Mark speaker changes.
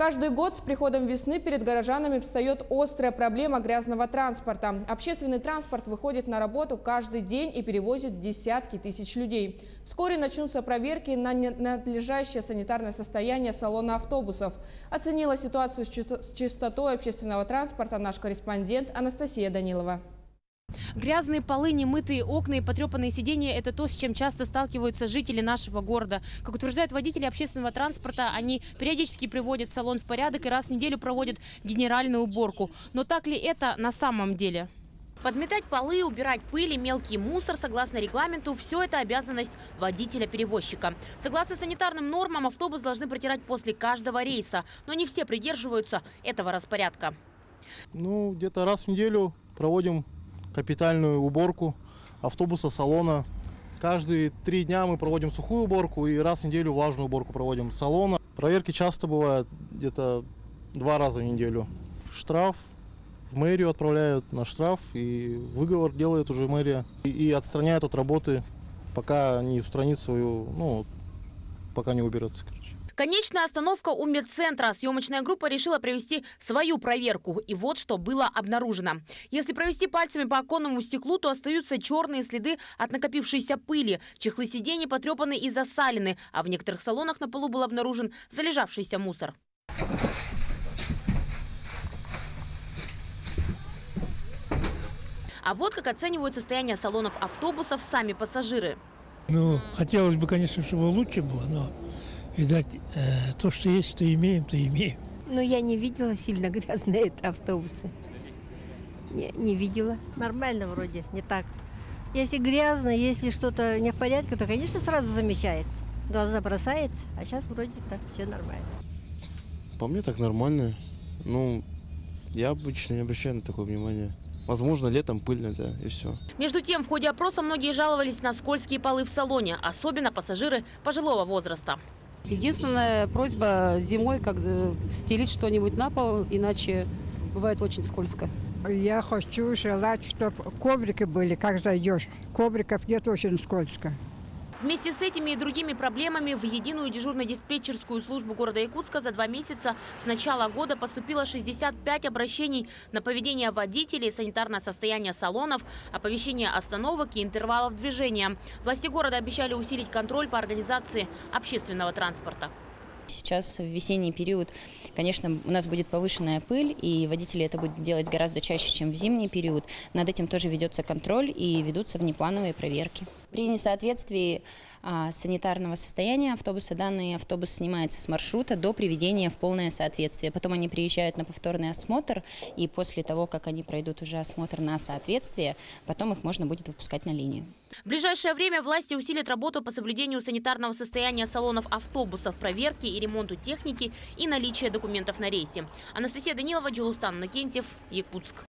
Speaker 1: Каждый год с приходом весны перед горожанами встает острая проблема грязного транспорта. Общественный транспорт выходит на работу каждый день и перевозит десятки тысяч людей. Вскоре начнутся проверки на надлежащее санитарное состояние салона автобусов. Оценила ситуацию с чистотой общественного транспорта наш корреспондент Анастасия Данилова.
Speaker 2: Грязные полы, немытые окна и потрепанные сиденья – это то, с чем часто сталкиваются жители нашего города. Как утверждают водители общественного транспорта, они периодически приводят салон в порядок и раз в неделю проводят генеральную уборку. Но так ли это на самом деле? Подметать полы, убирать пыль и мелкий мусор, согласно регламенту, все это обязанность водителя-перевозчика. Согласно санитарным нормам, автобус должны протирать после каждого рейса. Но не все придерживаются этого распорядка.
Speaker 3: Где-то раз в неделю проводим капитальную уборку автобуса, салона. Каждые 3 дня мы проводим сухую уборку и раз в неделю влажную уборку проводим салона. Проверки часто бывают, где-то 2 раза в неделю. Штраф в мэрию отправляют на штраф, и выговор делает уже мэрия. И отстраняют от работы, пока не устранит свою, пока не уберется.
Speaker 2: Конечная остановка у медцентра. Съемочная группа решила провести свою проверку. И вот что было обнаружено. Если провести пальцами по оконному стеклу, то остаются черные следы от накопившейся пыли. Чехлы сидений потрепаны и засалены. А в некоторых салонах на полу был обнаружен залежавшийся мусор. А вот как оценивают состояние салонов автобусов сами пассажиры.
Speaker 4: Хотелось бы, конечно, чтобы лучше было, но... Видать, то, что есть, то имеем, то имеем.
Speaker 5: Но я не видела сильно грязные автобусы. Не видела. Нормально вроде, не так. Если грязно, если что-то не в порядке, то, конечно, сразу замечается. Глаза бросается, а сейчас вроде так все нормально.
Speaker 6: По мне так нормально. Я обычно не обращаю на такое внимание. Возможно, летом пыльно, и все.
Speaker 2: Между тем, в ходе опроса многие жаловались на скользкие полы в салоне, особенно пассажиры пожилого возраста.
Speaker 7: Единственная просьба зимой, как стелить что-нибудь на пол, иначе бывает очень скользко.
Speaker 8: Я хочу желать, чтобы коврики были, как зайдешь. Ковриков нет, очень скользко.
Speaker 2: Вместе с этими и другими проблемами в единую дежурно-диспетчерскую службу города Якутска за 2 месяца с начала года поступило 65 обращений на поведение водителей, санитарное состояние салонов, оповещение остановок и интервалов движения. Власти города обещали усилить контроль по организации общественного транспорта.
Speaker 9: Сейчас в весенний период, конечно, у нас будет повышенная пыль, и водители это будут делать гораздо чаще, чем в зимний период. Над этим тоже ведется контроль и ведутся внеплановые проверки. При несоответствии санитарного состояния автобуса данный автобус снимается с маршрута до приведения в полное соответствие. Потом они приезжают на повторный осмотр, и после того, как они пройдут уже осмотр на соответствие, потом их можно будет выпускать на линию.
Speaker 2: В ближайшее время власти усилят работу по соблюдению санитарного состояния салонов автобусов, проверке и ремонту техники и наличие документов на рейсе. Анастасия Данилова, Джулустан Накентьев, Якутск.